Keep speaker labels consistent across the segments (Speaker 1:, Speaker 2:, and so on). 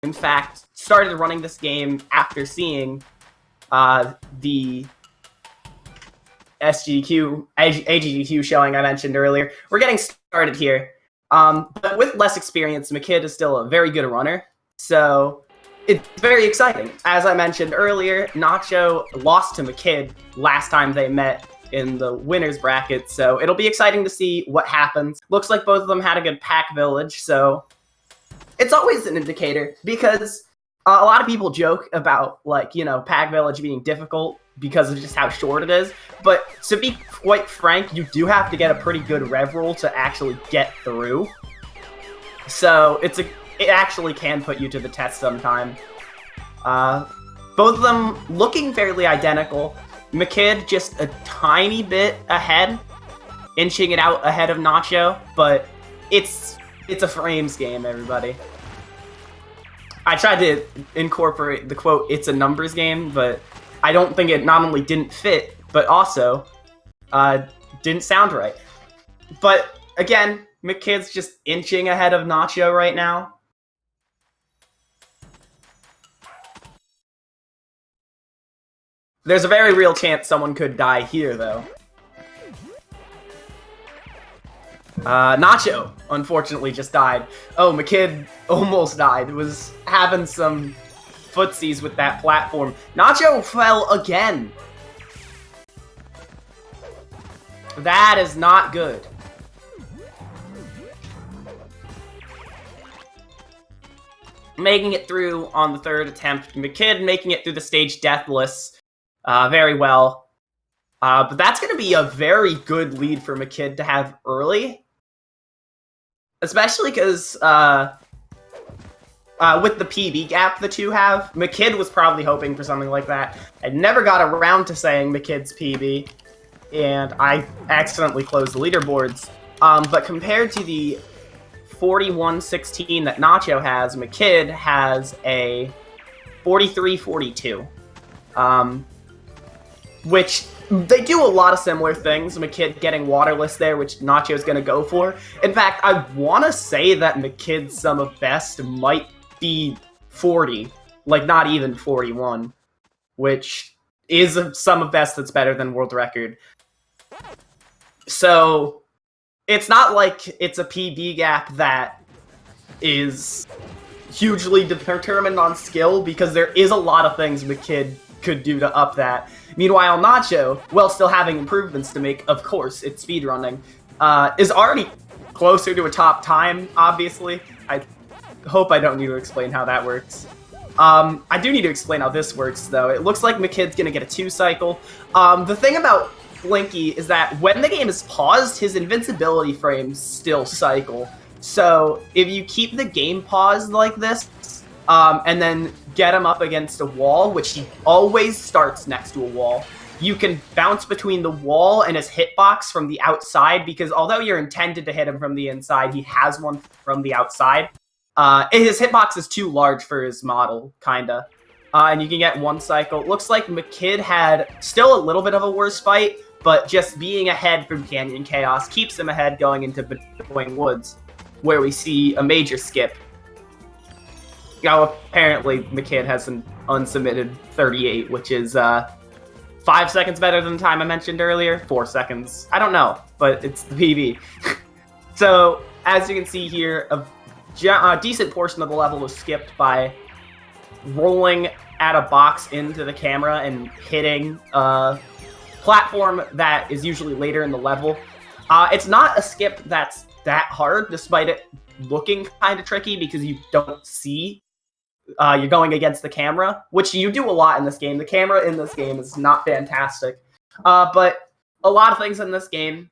Speaker 1: in fact, started running this game after seeing the AGDQ showing I mentioned earlier. We're getting started here. But with less experience, mckid is still a very good runner. So it's very exciting. As I mentioned earlier, Nacho lost to mckid last time they met in the winner's bracket, so it'll be exciting to see what happens. Looks like both of them had a good pack village, so it's always an indicator, because a lot of people joke about, like, you know, pack village being difficult because of just how short it is, but to be quite frank, you do have to get a pretty good rev roll to actually get through. So it actually can put you to the test sometime. Both of them looking fairly identical. mckid just a tiny bit ahead, inching it out ahead of Nacho, but it's a frames game, everybody. I tried to incorporate the quote, "It's a numbers game," but I don't think it not only didn't fit, but also didn't sound right. But again, mckid's just inching ahead of Nacho right now. There's a very real chance someone could die here, though. Nacho, unfortunately, just died. Oh, mckid almost died. Was having some footsies with that platform. Nacho fell again. That is not good. Making it through on the third attempt. mckid making it through the stage deathless. Very well. But that's going to be a very good lead for mckid to have early. Especially because with the PB gap the two have, mckid was probably hoping for something like that. I never got around to saying mckid's PB, and I accidentally closed the leaderboards. But compared to the 41-16 that Nacho has, mckid has a 43-42. Which they do a lot of similar things. mckid getting waterless there, which Nacho's going to go for. In fact, I want to say that mckid's sum of best might be 40, like not even 41, which is a sum of best that's better than world record. So it's not like it's a PB gap that is hugely determined on skill, because there is a lot of things mckid could do to up that. Meanwhile, Nacho, while still having improvements to make, of course, it's speedrunning, is already closer to a top time, obviously. I hope I don't need to explain how that works. I do need to explain how this works, though. It looks like mckid's gonna get a 2-cycle. The thing about Blinky is that when the game is paused, his invincibility frames still cycle. So if you keep the game paused like this, and then get him up against a wall, which he always starts next to a wall, you can bounce between the wall and his hitbox from the outside, because although you're intended to hit him from the inside, he has one from the outside. His hitbox is too large for his model, kinda. And you can get 1 cycle. Looks like mckid had still a little bit of a worse fight, but just being ahead from Canyon Chaos keeps him ahead going into Between Woods, where we see a major skip. Now, apparently, mckid has an unsubmitted 38, which is 5 seconds better than the time I mentioned earlier. 4 seconds. I don't know, but it's the PB. So, as you can see here, a decent portion of the level was skipped by rolling at a box into the camera and hitting a platform that is usually later in the level. It's not a skip that's that hard, despite it looking kind of tricky, because you don't see you're going against the camera, which you do a lot in this game. The camera in this game is not fantastic, but a lot of things in this game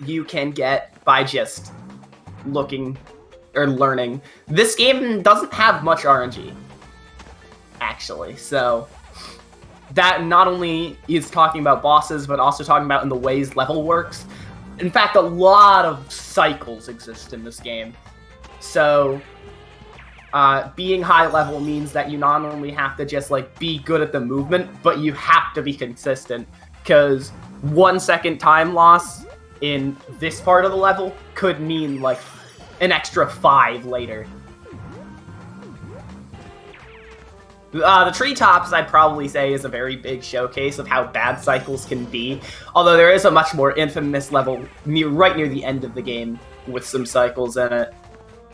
Speaker 1: you can get by just looking or learning. This game doesn't have much RNG, actually, so that not only is talking about bosses, but also talking about in the ways level works. In fact, a lot of cycles exist in this game. So being high level means that you not only have to just like be good at the movement, but you have to be consistent, because 1 second time loss in this part of the level could mean like an extra 5 later. The treetops, I'd probably say, is a very big showcase of how bad cycles can be. Although there is a much more infamous level right near the end of the game with some cycles in it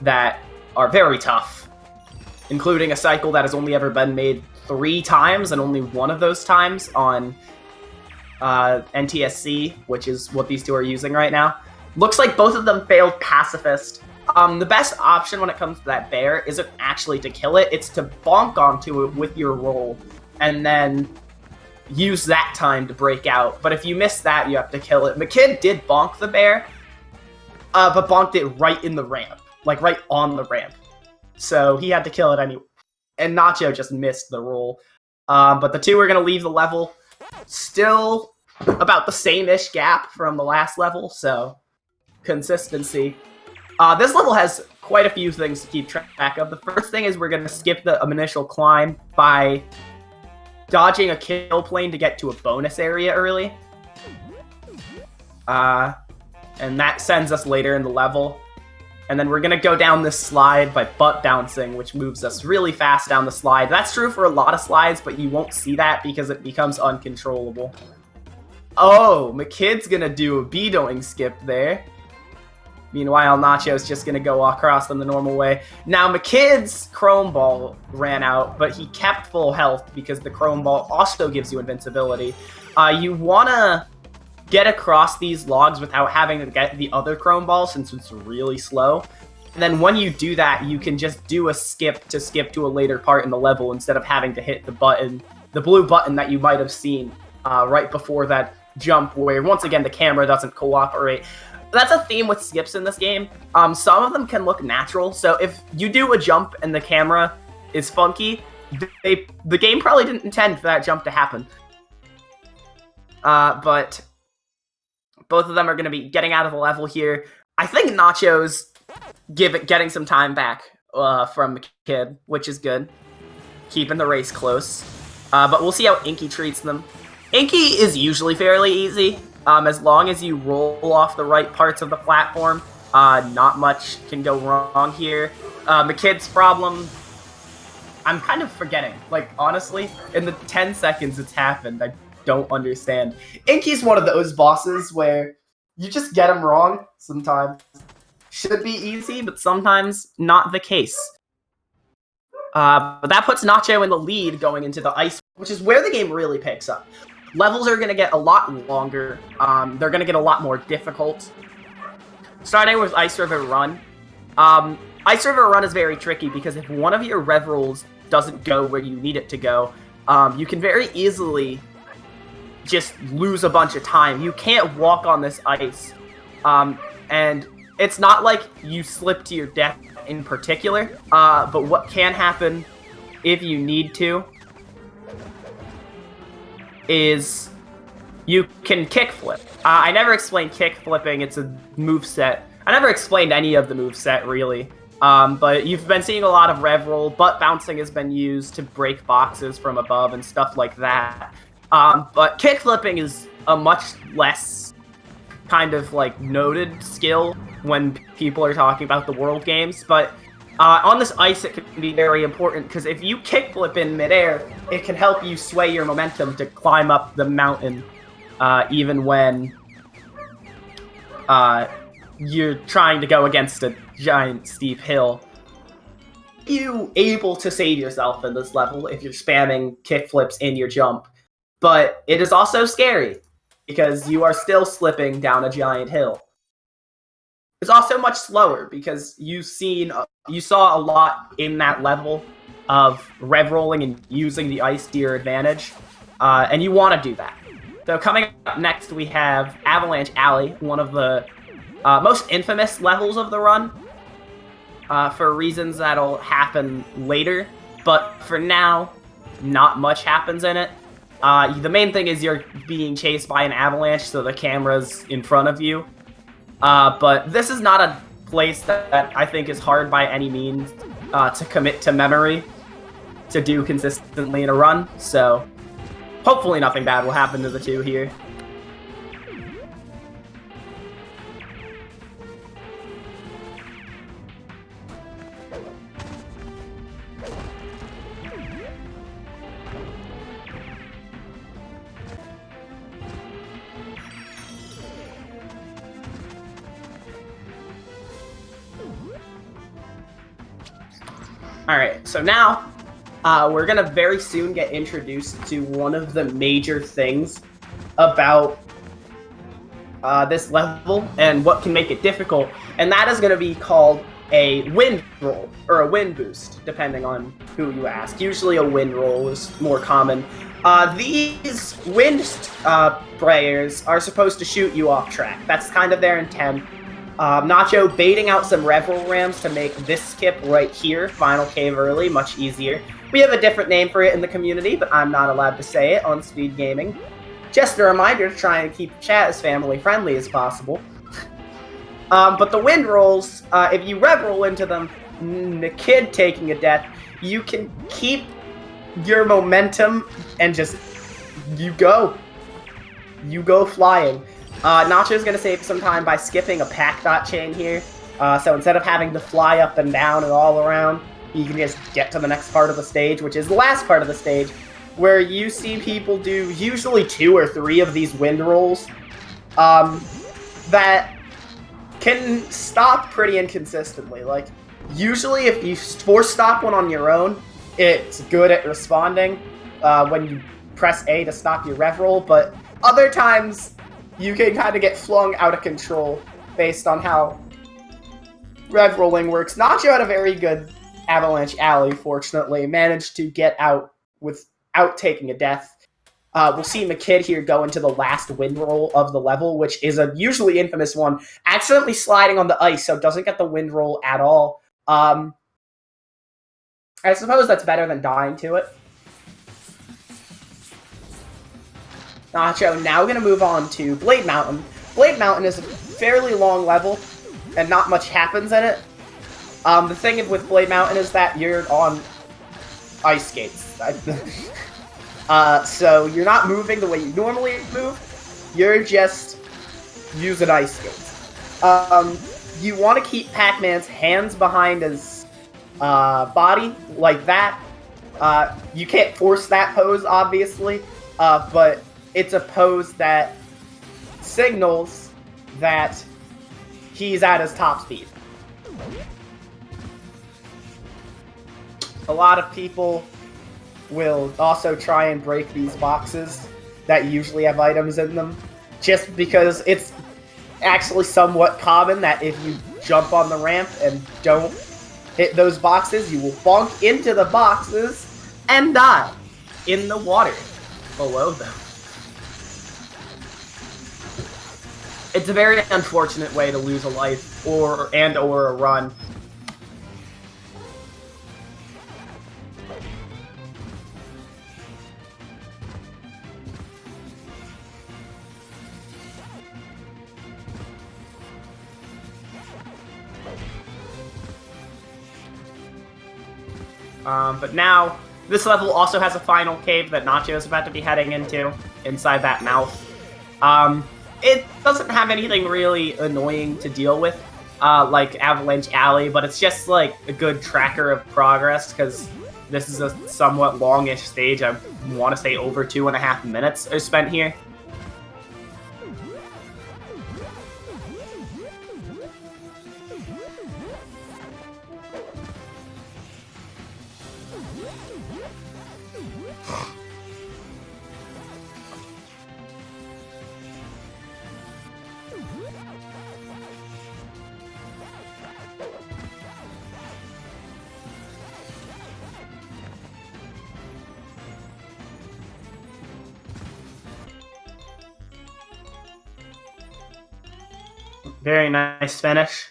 Speaker 1: that are very tough, including a cycle that has only ever been made 3 times, and only one of those times on NTSC, which is what these two are using right now. Looks like both of them failed Pacifist. The best option when it comes to that bear isn't actually to kill it, it's to bonk onto it with your roll, and then use that time to break out. But if you miss that, you have to kill it. McKid did bonk the bear, but bonked it right in the ramp, like right on the ramp. So he had to kill it anyway. And Nacho just missed the roll. But the two are going to leave the level. Still about the same-ish gap from the last level, so consistency. This level has quite a few things to keep track of. The first thing is we're going to skip the initial climb by dodging a kill plane to get to a bonus area early. And that sends us later in the level. And then we're going to go down this slide by butt bouncing, which moves us really fast down the slide. That's true for a lot of slides, but you won't see that because it becomes uncontrollable. Oh, McKid's going to do a bedoing skip there. Meanwhile, Nacho's just going to go across them the normal way. Now, McKid's Chrome Ball ran out, but he kept full health because the Chrome Ball also gives you invincibility. You want to get across these logs without having to get the other Chrome Ball since it's really slow. And then when you do that, you can just do a skip to a later part in the level instead of having to hit the button, the blue button that you might have seen right before that jump where, once again, the camera doesn't cooperate. That's a theme with skips in this game. Some of them can look natural, so if you do a jump and the camera is funky, the game probably didn't intend for that jump to happen. But both of them are going to be getting out of the level here. I think Nacho's getting some time back from McKid, which is good. Keeping the race close. But we'll see how Inky treats them. Inky is usually fairly easy. As long as you roll off the right parts of the platform, not much can go wrong here. McKid's problem, I'm kind of forgetting. Like, honestly, in the 10 seconds it's happened, I don't understand. Inky's one of those bosses where you just get him wrong sometimes. Should be easy, but sometimes not the case. But that puts Nacho in the lead going into the ice, which is where the game really picks up. Levels are going to get a lot longer. They're going to get a lot more difficult. Starting with Ice River Run. Ice River Run is very tricky because if one of your rev rolls doesn't go where you need it to go, you can very easily just lose a bunch of time. You can't walk on this ice. And it's not like you slip to your death in particular, but what can happen if you need to is you can kickflip. I never explained kickflipping. It's a moveset. I never explained any of the moveset, really. But you've been seeing a lot of rev roll. Butt bouncing has been used to break boxes from above and stuff like that. But kickflipping is a much less kind of like noted skill when people are talking about the world games. But on this ice, it can be very important, because if you kickflip in midair, it can help you sway your momentum to climb up the mountain, even when you're trying to go against a giant steep hill. You able to save yourself in this level if you're spamming kickflips in your jump, but it is also scary, because you are still slipping down a giant hill. It's also much slower because you saw a lot in that level of rev rolling and using the ice to your advantage, and you want to do that. So coming up next, we have Avalanche Alley, one of the most infamous levels of the run, for reasons that'll happen later. But for now, not much happens in it. The main thing is you're being chased by an avalanche, so the camera's in front of you. But this is not a place that I think is hard by any means to commit to memory to do consistently in a run, so hopefully nothing bad will happen to the two here. Alright, so now we're gonna very soon get introduced to one of the major things about this level and what can make it difficult, and that is gonna be called a wind roll, or a wind boost, depending on who you ask. Usually a wind roll is more common. These wind sprayers are supposed to shoot you off track. That's kind of their intent. Nacho baiting out some Revel Rams to make this skip right here, Final Cave early, much easier. We have a different name for it in the community, but I'm not allowed to say it on Speed Gaming. Just a reminder to try and keep chat as family-friendly as possible. But the wind rolls, if you Rev roll into them, the kid taking a death, you can keep your momentum and just, you go flying. Nacho's gonna save some time by skipping a pack dot chain here. So instead of having to fly up and down and all around, you can just get to the next part of the stage, which is the last part of the stage, where you see people do usually 2 or 3 of these wind rolls that can stop pretty inconsistently. Like, usually if you force stop one on your own, it's good at responding when you press A to stop your rev roll, but other times you can kind of get flung out of control based on how rev rolling works. Nacho had a very good Avalanche Alley, fortunately, managed to get out without taking a death. We'll see McKid here go into the last wind roll of the level, which is a usually infamous one, accidentally sliding on the ice, so doesn't get the wind roll at all. I suppose that's better than dying to it. Nacho now going to move on to Blade Mountain. Blade Mountain is a fairly long level, and not much happens in it. The thing with Blade Mountain is that you're on ice skates. So you're not moving the way you normally move, you're just using ice skates. You want to keep Pac-Man's hands behind his body, like that. You can't force that pose, obviously, but it's a pose that signals that he's at his top speed. A lot of people will also try and break these boxes that usually have items in them, just because it's actually somewhat common that if you jump on the ramp and don't hit those boxes, you will bonk into the boxes and die in the water below them. It's a very unfortunate way to lose a life or a run. But now, this level also has a final cave that Nacho is about to be heading into, inside that mouth. It doesn't have anything really annoying to deal with, like Avalanche Alley, but it's just like a good tracker of progress, because this is a somewhat longish stage. I want to say over 2.5 minutes are spent here. Very nice finish.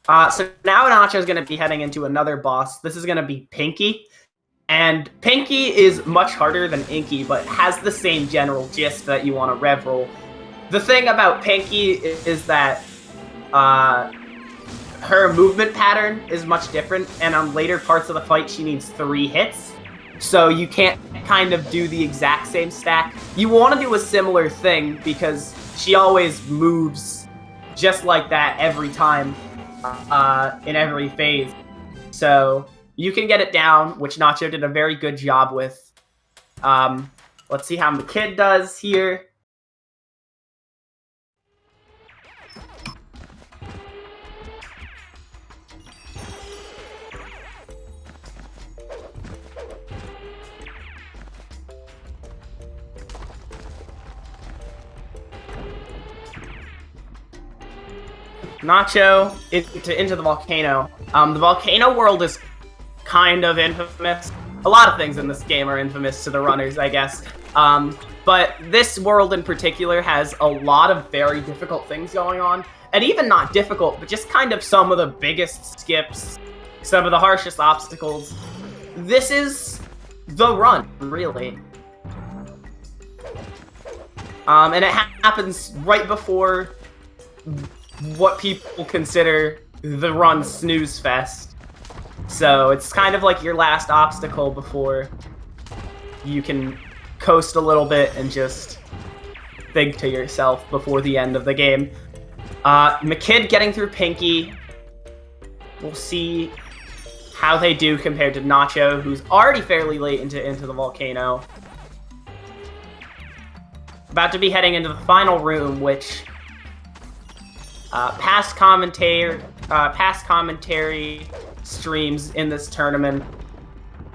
Speaker 1: So now Nacho is going to be heading into another boss. This is going to be Pinky. And Pinky is much harder than Inky, but has the same general gist that you want to rev roll. The thing about Pinky is that her movement pattern is much different, and on later parts of the fight she needs 3 hits. So you can't kind of do the exact same stack. You want to do a similar thing because she always moves just like that every time in every phase. So you can get it down, which Nacho did a very good job with. Let's see how McKid does here. Nacho into the volcano. The volcano world is kind of infamous. A lot of things in this game are infamous to the runners, I guess. But this world in particular has a lot of very difficult things going on. And even not difficult, but just kind of some of the biggest skips, some of the harshest obstacles. This is the run, really. And it happens right before what people consider the run snooze fest. So it's kind of like your last obstacle before you can coast a little bit and just think to yourself before the end of the game. McKid getting through Pinky. We'll see how they do compared to Nacho, who's already fairly late into the volcano. About to be heading into the final room, which past commentary streams in this tournament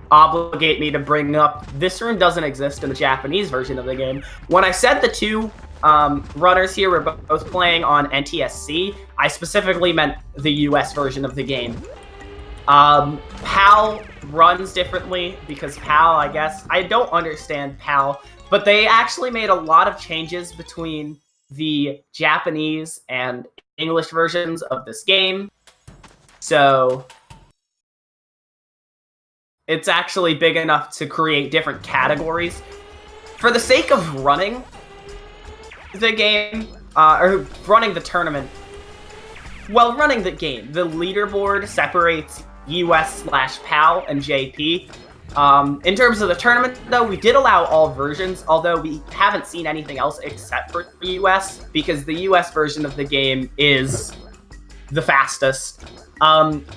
Speaker 1: obligate me to bring up. This room doesn't exist in the Japanese version of the game. When I said the two runners here were both playing on NTSC, I specifically meant the US version of the game. PAL runs differently because PAL, I guess, I don't understand PAL, but they actually made a lot of changes between the Japanese and English versions of this game. So it's actually big enough to create different categories. For the sake of running the game, or running the tournament, well, running the game, the leaderboard separates US/PAL and JP. In terms of the tournament, though, we did allow all versions, although we haven't seen anything else except for the US, because the US version of the game is the fastest.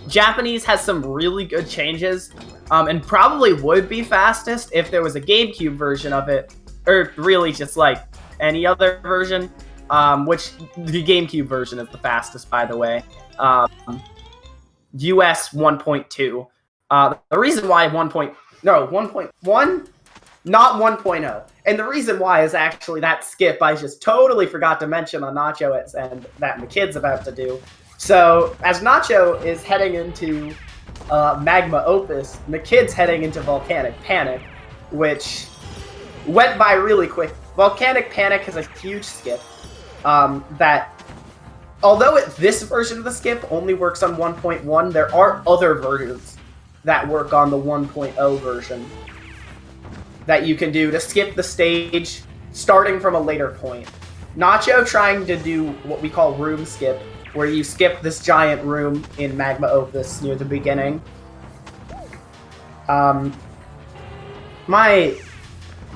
Speaker 1: Japanese has some really good changes, and probably would be fastest if there was a GameCube version of it, or really just like any other version, which the GameCube version is the fastest, by the way. US 1.2. The reason why 1.1, not 1.0. And the reason why is actually that skip I just totally forgot to mention on Nacho and that McKid's about to do. So, as Nacho is heading into Magma Opus, McKid's heading into Volcanic Panic, which went by really quick. Volcanic Panic has a huge skip that, although this version of the skip only works on 1.1, there are other versions that work on the 1.0 version that you can do to skip the stage starting from a later point. Nacho trying to do what we call room skip, where you skip this giant room in Magma Opus near the beginning. My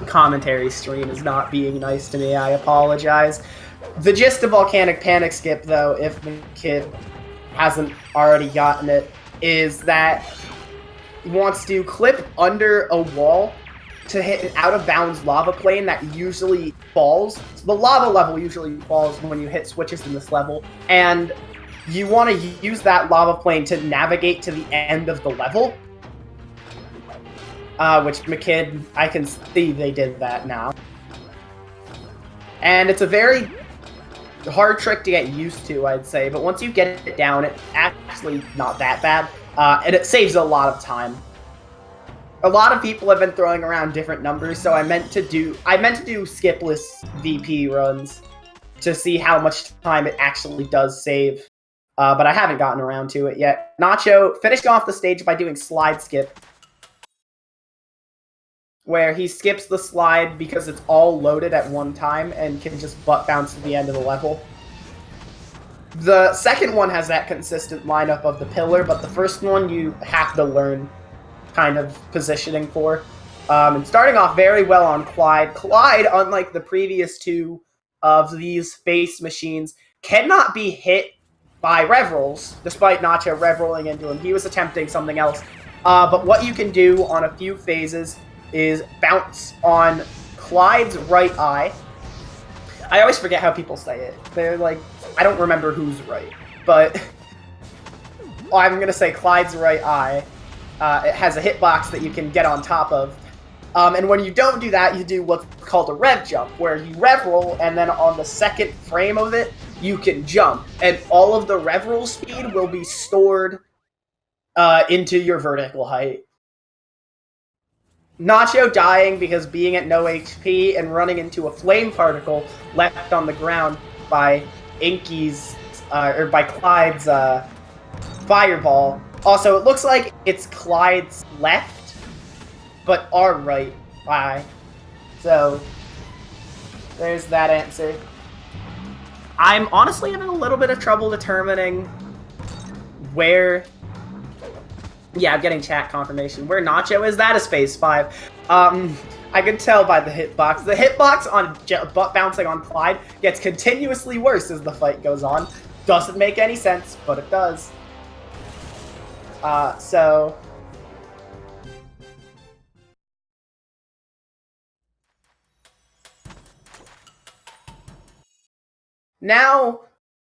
Speaker 1: commentary stream is not being nice to me, I apologize. The gist of Volcanic Panic skip, though, if the kid hasn't already gotten it, is that he wants to clip under a wall to hit an out-of-bounds lava plane that usually falls. The lava level usually falls when you hit switches in this level, and you want to use that lava plane to navigate to the end of the level. Which McKid, I can see they did that now. And it's a very hard trick to get used to, I'd say, but once you get it down, it's actually not that bad, and it saves a lot of time. A lot of people have been throwing around different numbers, so I meant to do skipless VP runs to see how much time it actually does save, but I haven't gotten around to it yet. Nacho finished off the stage by doing slide skip, where he skips the slide because it's all loaded at one time and can just butt bounce to the end of the level. The second one has that consistent lineup of the pillar, but the first one you have to learn kind of positioning for. And starting off very well on Clyde. Clyde, unlike the previous two of these face machines, cannot be hit by rev rolls, despite Nacho rev rolling into him. He was attempting something else. But what you can do on a few phases is bounce on Clyde's right eye. I always forget how people say it. They're like, I don't remember who's right, but I'm going to say Clyde's right eye. It has a hitbox that you can get on top of. And when you don't do that, you do what's called a rev jump, where you rev roll, and then on the second frame of it, you can jump, and all of the rev roll speed will be stored into your vertical height. Nacho dying because being at no HP and running into a flame particle left on the ground by Inky's, or by Clyde's fireball. Also, it looks like it's Clyde's left, but our right. Bye. So, there's that answer. I'm honestly having a little bit of trouble determining where... Yeah, I'm getting chat confirmation. Where Nacho is, that is phase 5. I can tell by the hitbox. The hitbox on bouncing on Clyde gets continuously worse as the fight goes on. Doesn't make any sense, but it does. So... Now,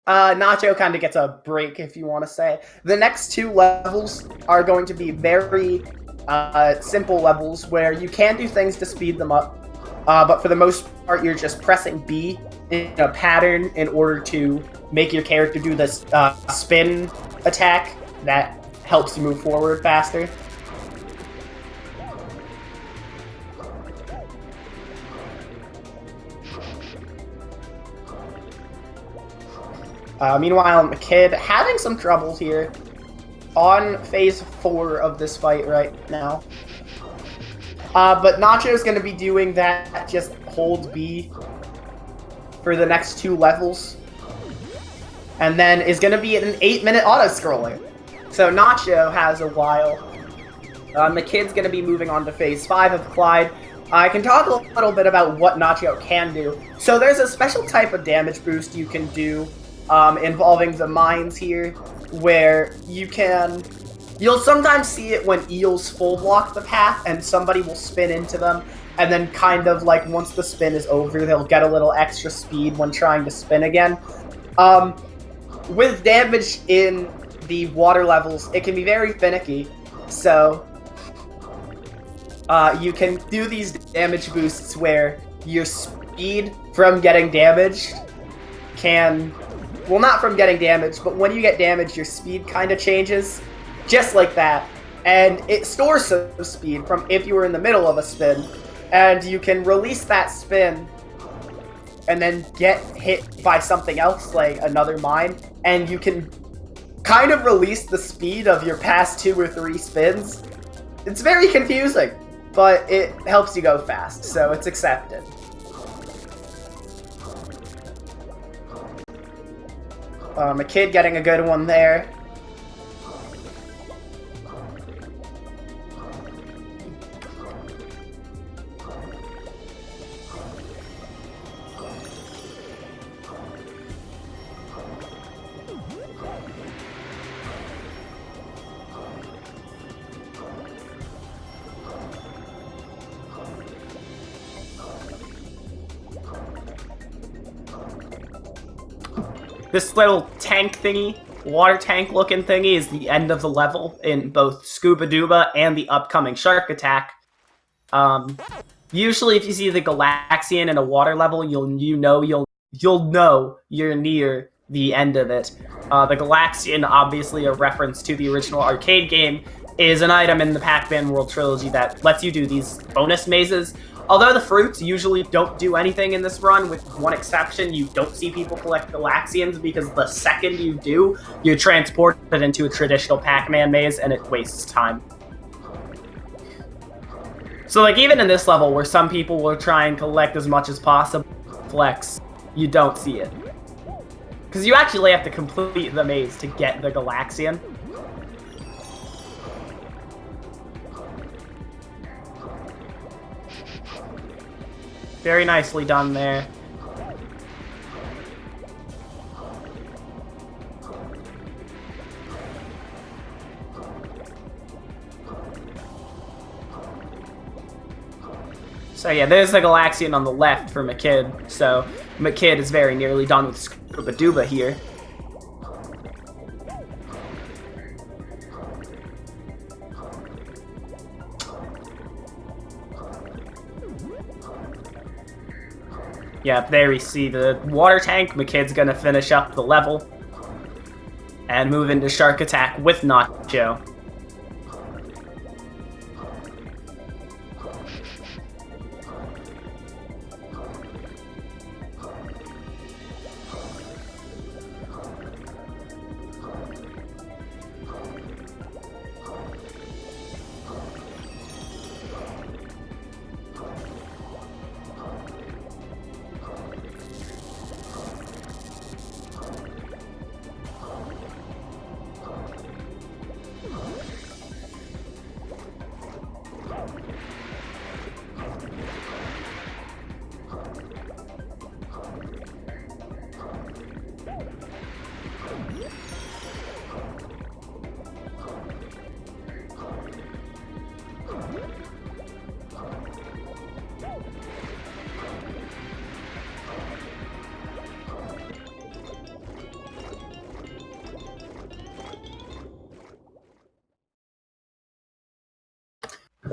Speaker 1: Nacho kind of gets a break, if you want to say. The next 2 levels are going to be very simple levels where you can do things to speed them up, but for the most part, you're just pressing B in a pattern in order to make your character do this spin attack that helps you move forward faster. Meanwhile, McKid having some trouble here on phase 4 of this fight right now. But Nacho's going to be doing that, just hold B for the next 2 levels. And then is going to be an 8-minute auto-scrolling. So Nacho has a while. McKid's going to be moving on to phase 5 of Clyde. I can talk a little bit about what Nacho can do. So there's a special type of damage boost you can do involving the mines here, where you'll sometimes see it when eels full block the path and somebody will spin into them, and then kind of like once the spin is over, they'll get a little extra speed when trying to spin again. With damage in the water levels, it can be very finicky, so you can do these damage boosts where your speed from getting damaged can... Well, not from getting damaged, but when you get damaged, your speed kind of changes. Just like that. And it stores some speed from if you were in the middle of a spin. And you can release that spin and then get hit by something else, like another mine. And you can kind of release the speed of your past 2 or 3 spins. It's very confusing, but it helps you go fast, so it's accepted. McKid getting a good one there. This little tank thingy, water tank looking thingy, is the end of the level in both Scuba Duba and the upcoming Shark Attack. Usually if you see the Galaxian in a water level, you'll know you're near the end of it. The Galaxian, obviously a reference to the original arcade game, is an item in the Pac-Man World Trilogy that lets you do these bonus mazes. Although the fruits usually don't do anything in this run, with one exception, you don't see people collect Galaxians, because the second you do, you're transported into a traditional Pac-Man maze, and it wastes time. So, like, even in this level, where some people will try and collect as much as possible, flex, you don't see it. Because you actually have to complete the maze to get the Galaxian. Very nicely done there. So yeah, there's the Galaxian on the left for McKid. So McKid is very nearly done with Scuba Duba here. Yep, there we see the water tank. McKid's gonna finish up the level and move into Shark Attack with Nacho.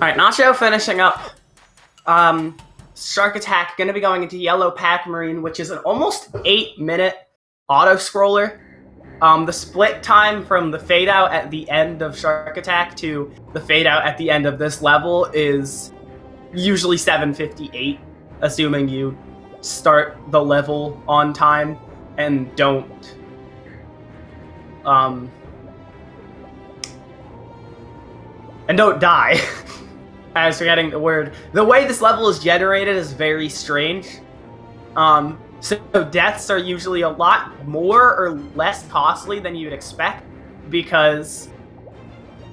Speaker 1: Alright, Nacho finishing up. Shark Attack going to be going into Yellow Pac-Man, which is an almost 8-minute auto-scroller. The split time from the fade-out at the end of Shark Attack to the fade-out at the end of this level is usually 7:58, assuming you start the level on time and don't die. I was forgetting the word. The way this level is generated is very strange. So deaths are usually a lot more or less costly than you'd expect, because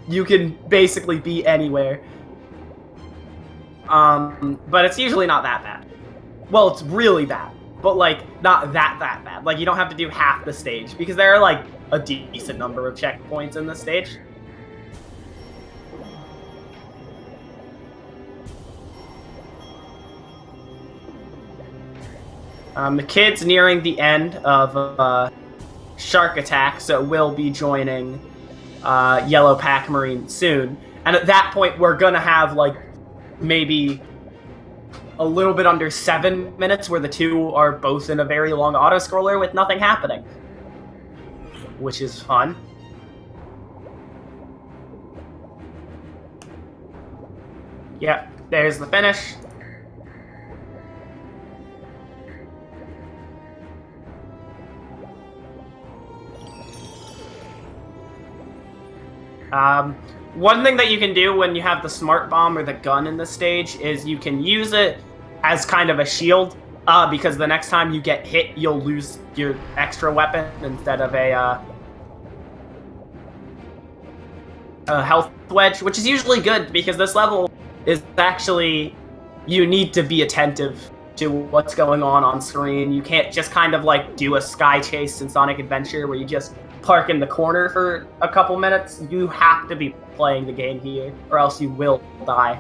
Speaker 1: you can basically be anywhere. But it's usually not that bad. Well, it's really bad, but like not that bad. Like you don't have to do half the stage, because there are like a decent number of checkpoints in this stage. The kid's nearing the end of Shark Attack, so we'll be joining Yellow Pac-Man soon. And at that point, we're gonna have like maybe a little bit under 7 minutes where the two are both in a very long auto-scroller with nothing happening, which is fun. Yep, there's the finish. One thing that you can do when you have the smart bomb or the gun in this stage is you can use it as kind of a shield, because the next time you get hit, you'll lose your extra weapon instead of a health wedge, which is usually good because this level is actually, you need to be attentive to what's going on screen. You can't just kind of like do a sky chase in Sonic Adventure where you just park in the corner for a couple minutes. You have to be playing the game here, or else you will die.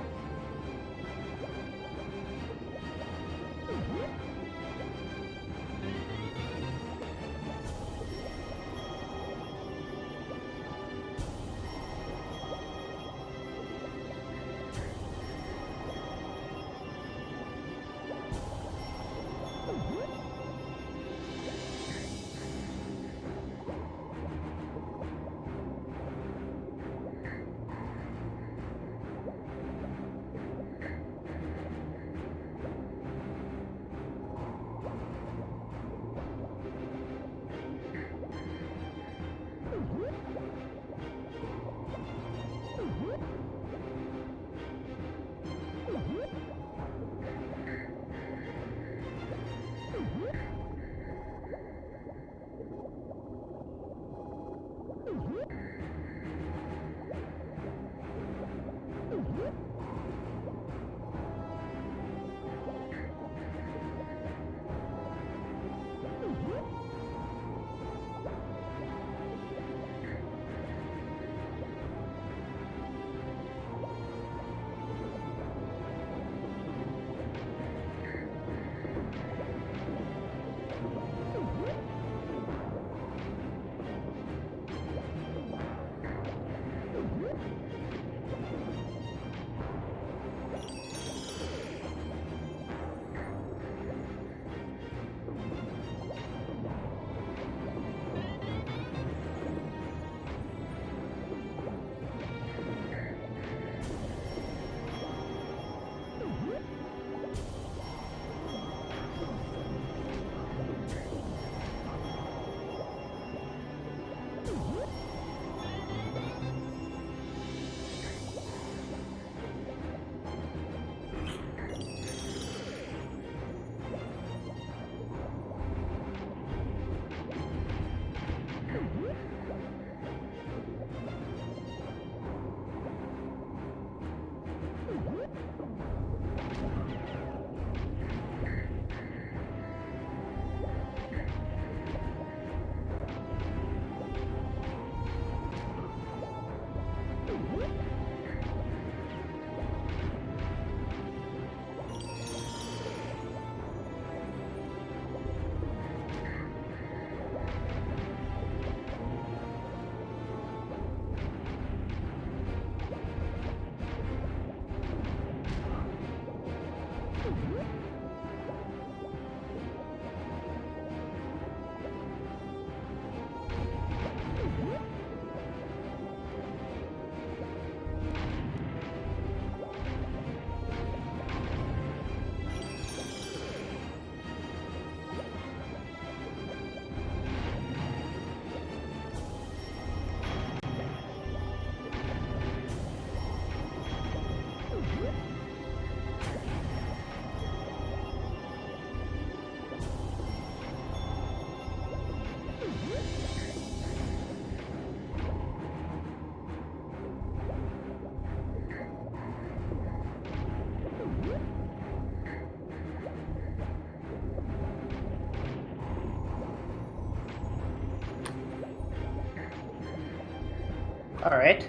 Speaker 1: Alright.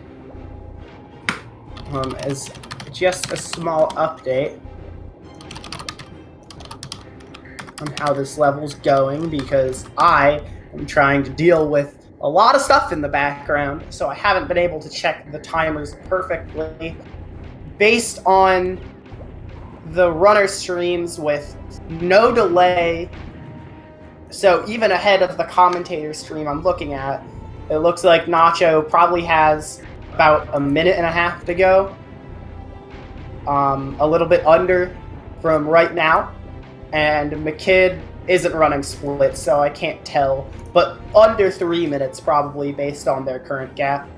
Speaker 1: As just a small update on how this level's going, because I am trying to deal with a lot of stuff in the background, so I haven't been able to check the timers perfectly. Based on the runner streams with no delay, so even ahead of the commentator stream I'm looking at, it looks like Nacho probably has about a minute and a half to go. A little bit under from right now. And McKid isn't running split, so I can't tell. But under 3 minutes, probably, based on their current gap.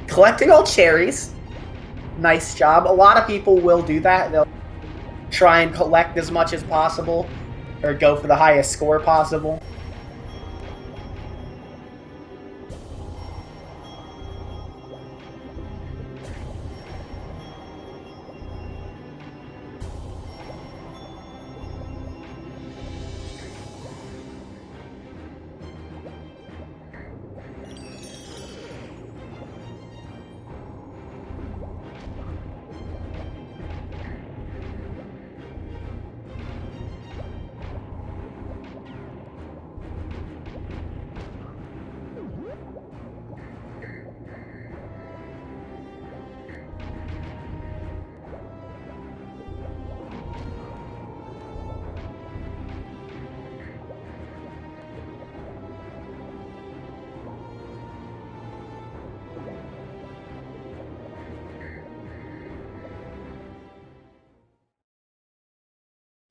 Speaker 1: Collecting all cherries. Nice job. A lot of people will do that. They'll try and collect as much as possible, or go for the highest score possible.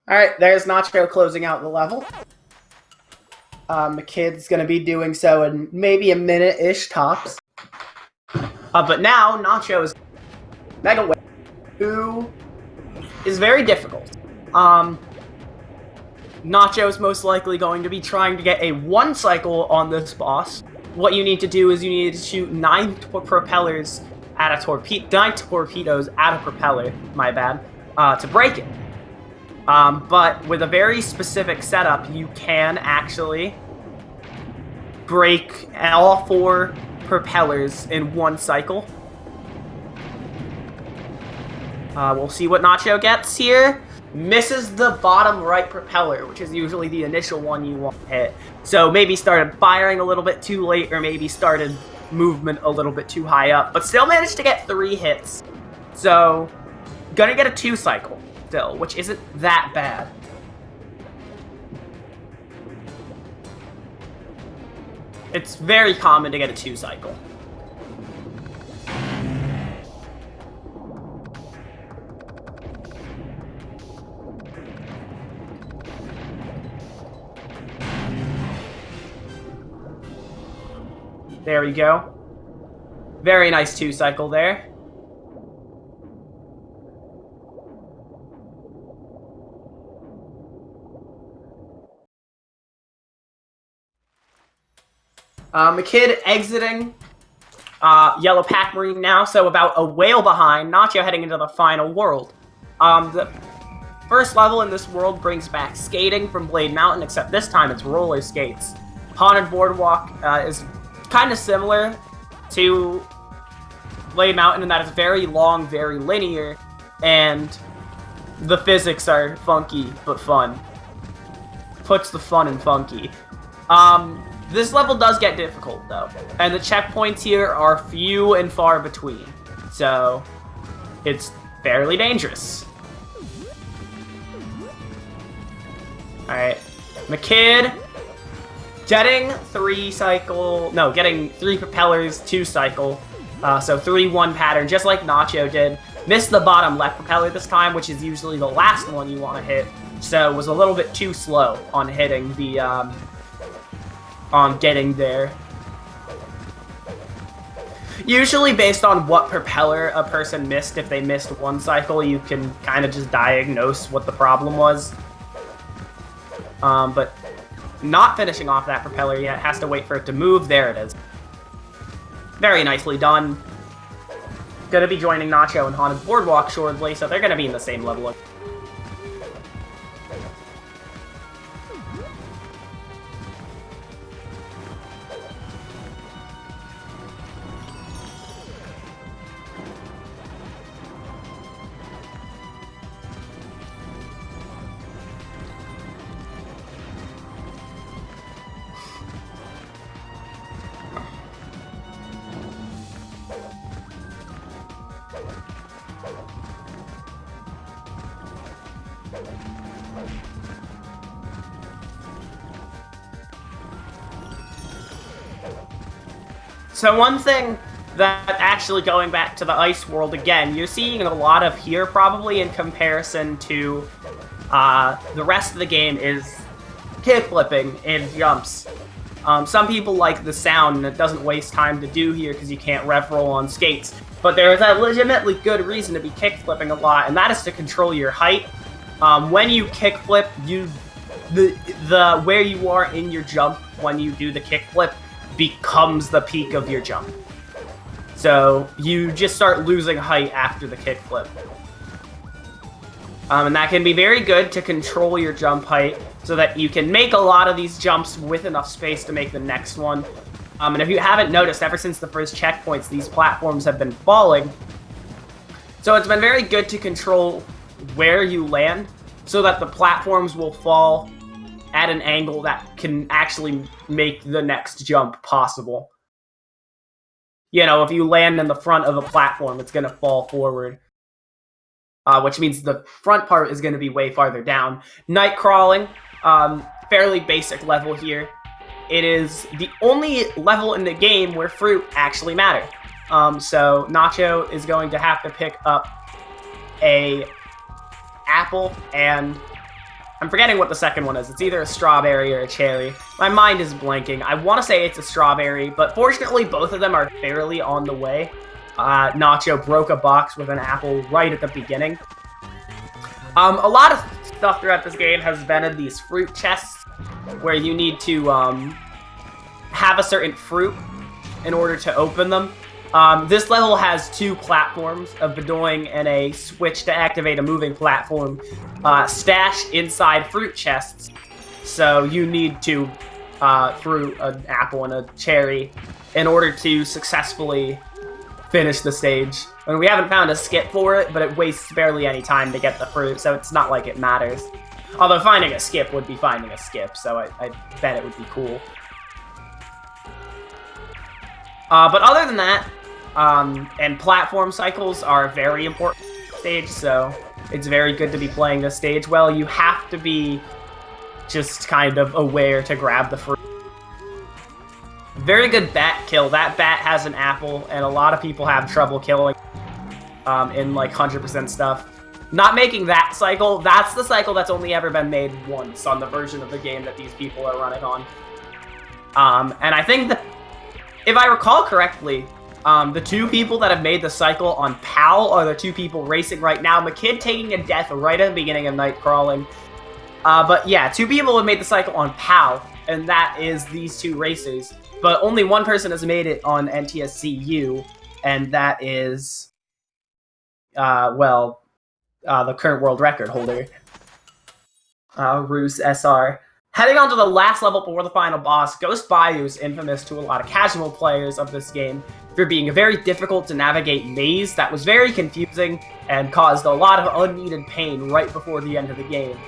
Speaker 1: Alright, there's Nacho closing out the level. McKid's going to be doing so in maybe a minute-ish tops. But now, Nacho is Mega Wave, who is very difficult. Nacho is most likely going to be trying to get a 1 cycle on this boss. What you need to do is you need to shoot 9 propellers at a 9 torpedoes at a propeller, my bad, to break it. But with a very specific setup, you can actually break all 4 propellers in 1 cycle. We'll see what Nacho gets here. Misses the bottom right propeller, which is usually the initial one you want to hit. So maybe started firing a little bit too late, or maybe started movement a little bit too high up, but still managed to get 3 hits. So, gonna get a 2 cycle. Still, which isn't that bad. It's very common to get a 2 cycle. There we go. Very nice 2 cycle there. McKid exiting Yellow Pac-Man now, so about a whale behind. Nacho heading into the final world. The first level in this world brings back skating from Blade Mountain, except this time it's roller skates. Haunted Boardwalk is kind of similar to Blade Mountain in that it's very long, very linear, and the physics are funky but fun. Puts the fun in funky. This level does get difficult, though, and the checkpoints here are few and far between, so it's fairly dangerous. Alright, McKid getting 3 propellers, 2 cycle, so 3-1 pattern, just like Nacho did. Missed the bottom left propeller this time, which is usually the last one you want to hit, so was a little bit too slow on hitting the, on getting there. Usually based on what propeller a person missed, if they missed 1 cycle, you can kind of just diagnose what the problem was. But not finishing off that propeller yet, has to wait for it to move. There it is. Very nicely done. Gonna be joining Nacho and Haunted Boardwalk shortly, so they're gonna be in the same level. So one thing that, actually going back to the ice world again, you're seeing a lot of here probably in comparison to the rest of the game is kickflipping in jumps. Some people like the sound, and it doesn't waste time to do here because you can't rev roll on skates. But there is a legitimately good reason to be kickflipping a lot, and that is to control your height. When you kickflip, the where you are in your jump when you do the kickflip becomes the peak of your jump. So you just start losing height after the kickflip. And that can be very good to control your jump height so that you can make a lot of these jumps with enough space to make the next one. And if you haven't noticed, ever since the first checkpoints, these platforms have been falling. So it's been very good to control where you land so that the platforms will fall at an angle that can actually make the next jump possible. You know, if you land in the front of a platform, it's going to fall forward. Which means the front part is going to be way farther down. Night crawling, fairly basic level here. It is the only level in the game where fruit actually matter. So Nacho is going to have to pick up a apple, and I'm forgetting what the second one is. It's either a strawberry or a cherry. My mind is blanking. I want to say it's a strawberry, but fortunately both of them are fairly on the way. Nacho broke a box with an apple right at the beginning. A lot of stuff throughout this game has been in these fruit chests, where you need to have a certain fruit in order to open them. This level has two platforms, a Bedoing and a switch to activate a moving platform, stashed inside fruit chests. So you need to fruit, an apple, and a cherry in order to successfully finish the stage. And we haven't found a skip for it, but it wastes barely any time to get the fruit, so it's not like it matters. Although finding a skip would be finding a skip, so I bet it would be cool. But other than that, and platform cycles are a very important stage, so it's very good to be playing this stage well. You have to be just kind of aware to grab the fruit. Very good bat kill. That bat has an apple, and a lot of people have trouble killing in like 100% stuff. Not making that cycle, that's the cycle that's only ever been made once on the version of the game that these people are running on. And I think that, if I recall correctly, the two people that have made the cycle on PAL are the two people racing right now. McKid taking a death right at the beginning of Night Crawling. But yeah, two people have made the cycle on PAL, and that is these two racers. But only one person has made it on NTSCU, and that is, the current world record holder, Roos SR. Heading on to the last level before the final boss, Ghost Bayou is infamous to a lot of casual players of this game for being a very difficult to navigate maze that was very confusing and caused a lot of unneeded pain right before the end of the game.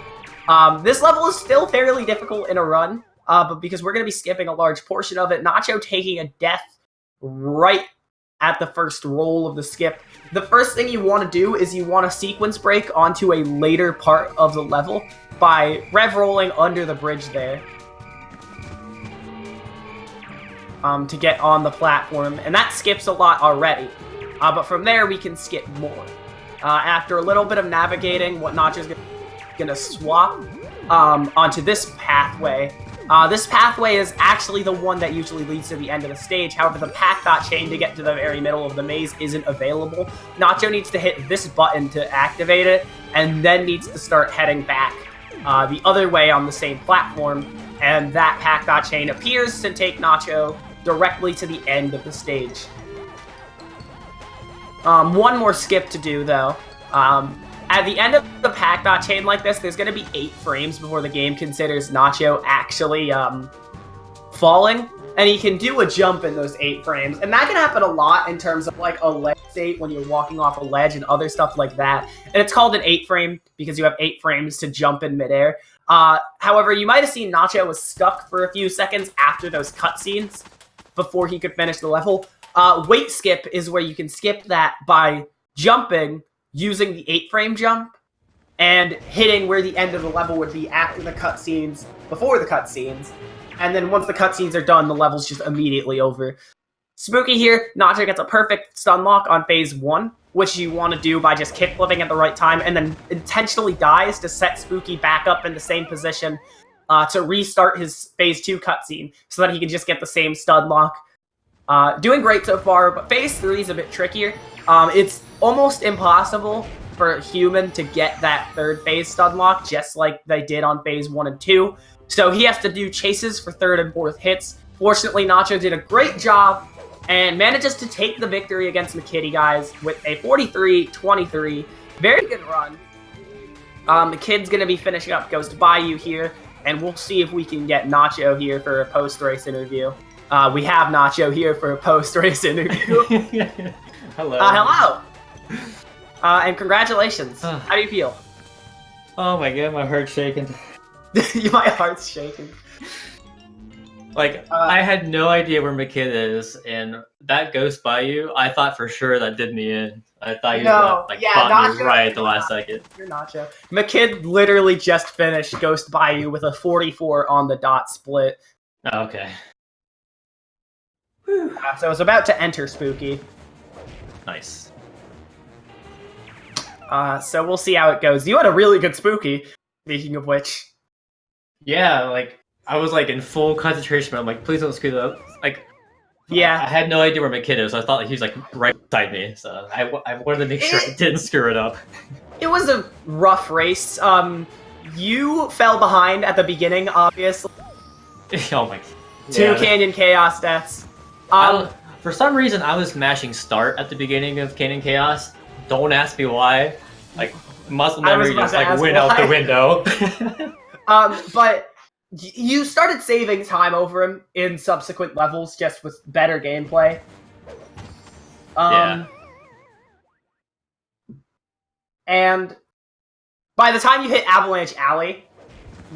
Speaker 1: This level is still fairly difficult in a run, but because we're going to be skipping a large portion of it, Nacho taking a death right at the first roll of the skip. The first thing you want to do is you want to sequence break onto a later part of the level by rev rolling under the bridge there to get on the platform, and that skips a lot already, but from there we can skip more. After a little bit of navigating, what Nacho's gonna swap onto this pathway. This pathway is actually the one that usually leads to the end of the stage. However, the Pac chain to get to the very middle of the maze isn't available. Nacho needs to hit this button to activate it, and then needs to start heading back the other way on the same platform, and that Pac chain appears to take Nacho directly to the end of the stage. One more skip to do, though. At the end of the Pac chain like this, there's going to be 8 frames before the game considers Nacho actually falling, and he can do a jump in those 8 frames, and that can happen a lot in terms of like a ledge state when you're walking off a ledge and other stuff like that, and it's called an 8 frame because you have 8 frames to jump in midair. However, you might have seen Nacho was stuck for a few seconds after those cutscenes before he could finish the level. Wait skip is where you can skip that by jumping using the 8 frame jump and hitting where the end of the level would be after the cutscenes, before the cutscenes, and then once the cutscenes are done, the level's just immediately over. Spooky here, Nacho gets a perfect stun lock on phase 1, which you want to do by just kick flipping at the right time, and then intentionally dies to set Spooky back up in the same position to restart his phase 2 cutscene, so that he can just get the same stun lock. Doing great so far, but phase 3 is a bit trickier. It's almost impossible for a human to get that third phase stun lock, just like they did on phase 1 and 2. So he has to do chases for third and fourth hits. Fortunately, Nacho did a great job and manages to take the victory against mckiddyguys with a 43-23. Very good run. The kid's going to be finishing up Ghost Bayou here, and we'll see if we can get Nacho here for a post-race interview. We have Nacho here for a post-race interview.
Speaker 2: Hello.
Speaker 1: Hello. And congratulations. How do you feel?
Speaker 2: Oh my god, my heart's shaking.
Speaker 1: My heart's shaking.
Speaker 2: Like, I had no idea where McKid is, and that Ghost Bayou, I thought for sure that did me in. I thought he was gonna caught me right at the last second.
Speaker 1: You're Nacho. McKid literally just finished Ghost Bayou with a 44 on the dot split.
Speaker 2: Oh, okay.
Speaker 1: So I was about to enter Spooky.
Speaker 2: Nice.
Speaker 1: So we'll see how it goes. You had a really good Spooky, speaking of which.
Speaker 2: Yeah, like, I was like in full concentration, but I'm like, please don't screw it up. Like,
Speaker 1: yeah.
Speaker 2: I had no idea where McKid is, so I thought he was like right beside me, so I wanted to make sure I didn't screw it up.
Speaker 1: It was a rough race. You fell behind at the beginning, obviously.
Speaker 2: Oh my.
Speaker 1: Two Canyon Chaos deaths.
Speaker 2: For some reason, I was mashing start at the beginning of Canyon Chaos. Don't ask me why. Like, muscle memory just like went out the window.
Speaker 1: But you started saving time over him in subsequent levels, just with better gameplay.
Speaker 2: Yeah.
Speaker 1: And by the time you hit Avalanche Alley,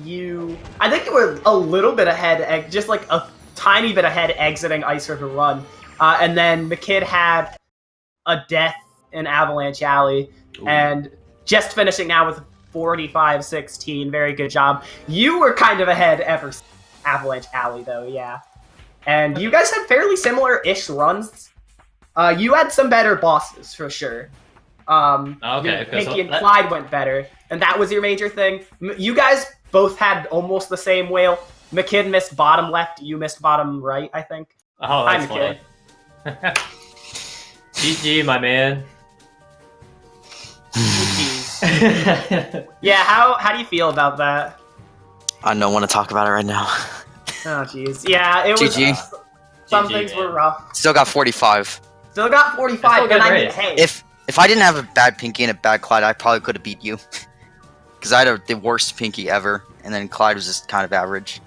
Speaker 1: I think you were a little bit ahead, just like a tiny bit ahead exiting Ice River Run. And then McKid had a death in Avalanche Alley. Ooh. And just finishing now with 45-16. Very good job. You were kind of ahead ever since Avalanche Alley, though, yeah. And you guys had fairly similar-ish runs. You had some better bosses, for sure.
Speaker 2: Okay.
Speaker 1: Pinky and Clyde went better, and that was your major thing. You guys both had almost the same whale. McKid missed bottom left, you missed bottom right, I think.
Speaker 2: Oh, that's funny. GG, my man.
Speaker 1: Yeah, how do you feel about that?
Speaker 3: I don't want to talk about it right now.
Speaker 1: Oh, jeez. Yeah, it was
Speaker 3: GG.
Speaker 1: Some things were rough.
Speaker 3: Still got 45.
Speaker 1: Still got 45, and I mean, hey.
Speaker 3: If I didn't have a bad Pinky and a bad Clyde, I probably could have beat you. Because I had the worst Pinky ever, and then Clyde was just kind of average.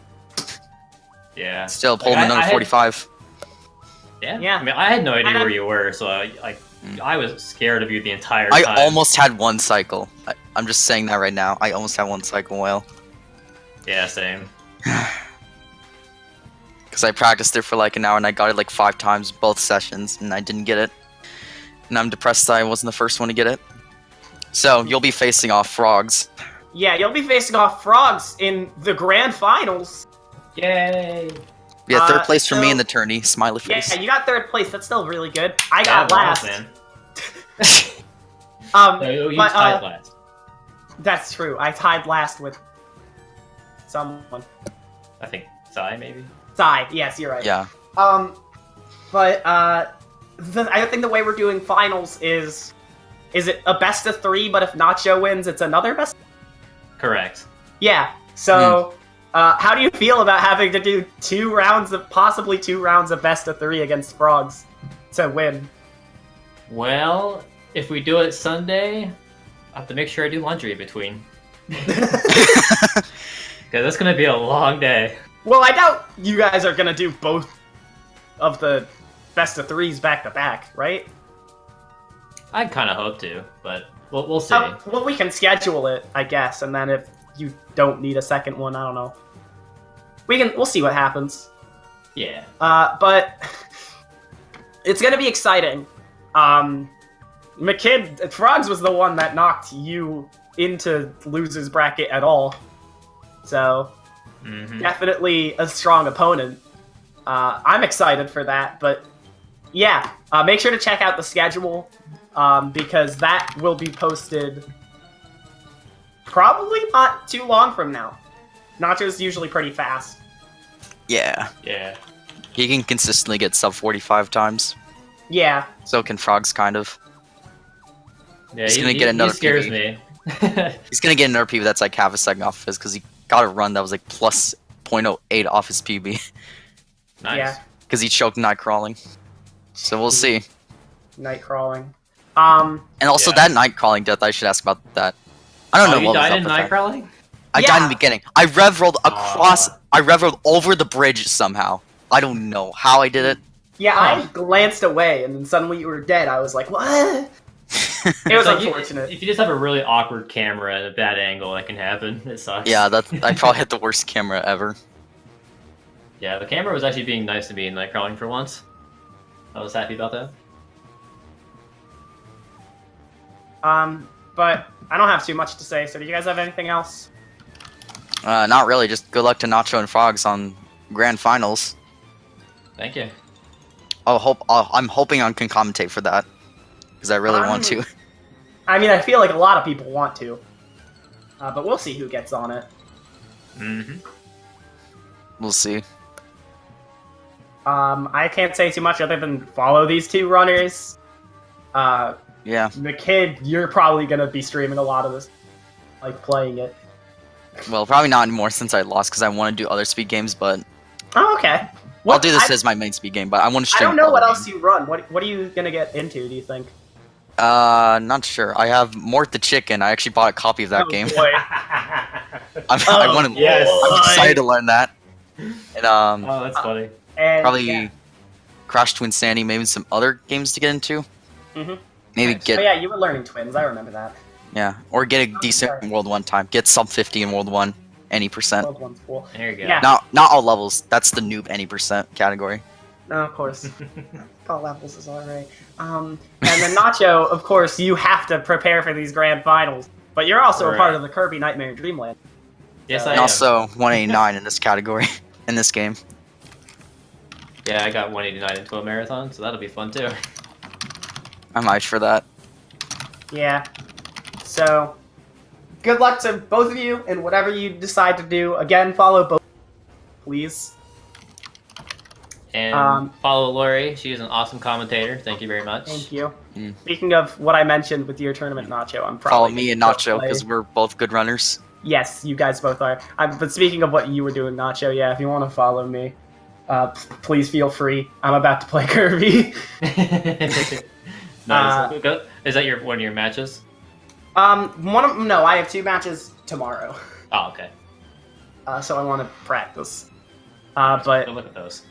Speaker 2: Yeah.
Speaker 3: Still pulling another 45.
Speaker 2: Yeah. I mean, I had no idea where you were, so I was scared of you the entire time.
Speaker 3: I almost had one cycle. I'm just saying that right now. I almost had one cycle whale.
Speaker 2: Yeah, same.
Speaker 3: Because I practiced it for like an hour and I got it like 5 times both sessions and I didn't get it. And I'm depressed that I wasn't the first one to get it. So, you'll be facing off Frogs.
Speaker 1: Yeah, you'll be facing off Frogs in the grand finals.
Speaker 2: Yay!
Speaker 3: Yeah, third place for me in the tourney. Smiley face.
Speaker 1: Yeah, you got third place. That's still really good. I got last.
Speaker 2: Man.
Speaker 1: You
Speaker 2: tied last.
Speaker 1: That's true. I tied last with someone.
Speaker 2: I think Sai, maybe?
Speaker 1: Sai, yes, you're right.
Speaker 3: Yeah.
Speaker 1: I think the way we're doing finals is it a best of 3, but if Nacho wins, it's another best?
Speaker 2: Correct.
Speaker 1: Yeah, so... how do you feel about having to do possibly two rounds of best of 3 against Frogs to win?
Speaker 2: Well, if we do it Sunday, I have to make sure I do laundry in between. Because it's going to be a long day.
Speaker 1: Well, I doubt you guys are going to do both of the best of 3s back to back, right?
Speaker 2: I kind of hope to, but we'll see.
Speaker 1: Well, we can schedule it, I guess, and then if you don't need a second one, I don't know. We'll see what happens.
Speaker 2: Yeah.
Speaker 1: But it's gonna be exciting. McKid, Frogs was the one that knocked you into losers bracket at all. So, definitely a strong opponent. I'm excited for that, but yeah, make sure to check out the schedule because that will be posted probably not too long from now. Nacho's usually pretty fast.
Speaker 3: Yeah.
Speaker 2: Yeah.
Speaker 3: He can consistently get sub 45 times.
Speaker 1: Yeah.
Speaker 3: So can Frogs, kind of.
Speaker 2: Yeah,
Speaker 3: He's gonna get another
Speaker 2: he scares
Speaker 3: PB.
Speaker 2: me.
Speaker 3: He's gonna get another PB that's like half a second off his because he got a run that was like plus 0.08 off his PB.
Speaker 2: Nice.
Speaker 1: Yeah.
Speaker 3: Because he choked night crawling. So we'll see.
Speaker 1: Night crawling.
Speaker 3: And also
Speaker 2: Yeah.
Speaker 3: that night crawling death, I should ask about that. I don't know
Speaker 2: You
Speaker 3: what was
Speaker 2: died
Speaker 3: up
Speaker 2: in
Speaker 3: with
Speaker 2: night
Speaker 3: that.
Speaker 2: crawling?
Speaker 3: I died in the beginning. I rev rolled across.
Speaker 2: Aw.
Speaker 3: I rev rolled over the bridge somehow. I don't know how I did it.
Speaker 1: Yeah,
Speaker 2: Huh.
Speaker 1: I glanced away, and then suddenly you were dead. I was like, what? It was
Speaker 2: Like,
Speaker 1: unfortunate.
Speaker 2: if you just have a really awkward camera at a bad angle, that can happen. It sucks.
Speaker 3: Yeah, I probably hit the worst camera ever.
Speaker 2: Yeah, the camera was actually being nice to me in night crawling for once. I was happy about that.
Speaker 1: But I don't have too much to say, so do you guys have anything else?
Speaker 3: Not really. Just good luck to Nacho and Frogs on grand finals.
Speaker 2: Thank you.
Speaker 3: I'm hoping I can commentate for that because I really want to.
Speaker 1: I mean, I feel like a lot of people want to. But we'll see who gets on it.
Speaker 2: Mm-hmm.
Speaker 3: We'll see.
Speaker 1: I can't say too much other than follow these two runners.
Speaker 3: Yeah.
Speaker 1: The kid, you're probably gonna be streaming a lot of this, like playing it.
Speaker 3: Well, probably not anymore since I lost because I want to do other speed games, but
Speaker 1: Oh, okay.
Speaker 3: I'll do this as my main speed game. But I want to
Speaker 1: I
Speaker 3: stream.
Speaker 1: don't know what
Speaker 3: other
Speaker 1: else you run. What are you gonna get into? Do you think?
Speaker 3: Not sure. I have Mort the Chicken. I actually bought a copy of that
Speaker 1: Oh,
Speaker 3: game.
Speaker 1: boy.
Speaker 3: I want to.
Speaker 2: yes.
Speaker 3: I'm excited to learn that. And
Speaker 2: Oh, that's funny.
Speaker 1: And,
Speaker 3: probably
Speaker 1: yeah.
Speaker 3: Crash Twin Sandy. Maybe some other games to get into.
Speaker 1: Mhm.
Speaker 3: Maybe
Speaker 2: Nice.
Speaker 3: get
Speaker 1: Oh yeah, you were learning twins. I remember that.
Speaker 3: or get a decent
Speaker 1: sorry.
Speaker 3: World 1 time. Get sub 50 in World 1, any percent.
Speaker 1: World One's cool.
Speaker 2: There you go.
Speaker 1: Yeah.
Speaker 3: Not all levels. That's the noob any percent category.
Speaker 1: No, of course. All levels is alright. And then Nacho, of course, you have to prepare for these grand finals. But you're also a
Speaker 2: Right.
Speaker 1: part of the Kirby Nightmare Dreamland.
Speaker 2: Yes, I
Speaker 3: And
Speaker 2: am.
Speaker 3: also 189 in this category in this game.
Speaker 2: Yeah, I got 189 into a marathon, so that'll be fun too.
Speaker 3: I'm hyped for that.
Speaker 1: Yeah. So, good luck to both of you in whatever you decide to do. Again, follow both, please.
Speaker 2: And follow Lori. She is an awesome commentator. Thank you very much.
Speaker 1: Thank you.
Speaker 3: Mm.
Speaker 1: Speaking of what I mentioned with your tournament, Nacho, I'm probably
Speaker 3: Follow me and
Speaker 1: gonna
Speaker 3: Nacho
Speaker 1: play-
Speaker 3: because we're both good runners.
Speaker 1: Yes, you guys both are. But speaking of what you were doing, Nacho, yeah, if you want to follow me, please feel free. I'm about to play Kirby.
Speaker 2: Nice. Is that one of your matches?
Speaker 1: No, I have 2 matches tomorrow.
Speaker 2: Oh, okay.
Speaker 1: So I want to practice. But
Speaker 2: Go look at those.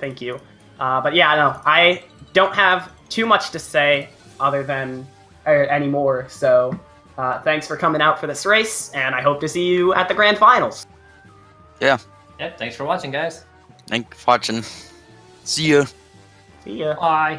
Speaker 1: thank you. But yeah, no, I don't have too much to say other than anymore. So thanks for coming out for this race, and I hope to see you at the grand finals.
Speaker 2: Yep. Thanks for watching, guys.
Speaker 3: Thanks for watching. See ya.
Speaker 1: See ya.
Speaker 2: Bye.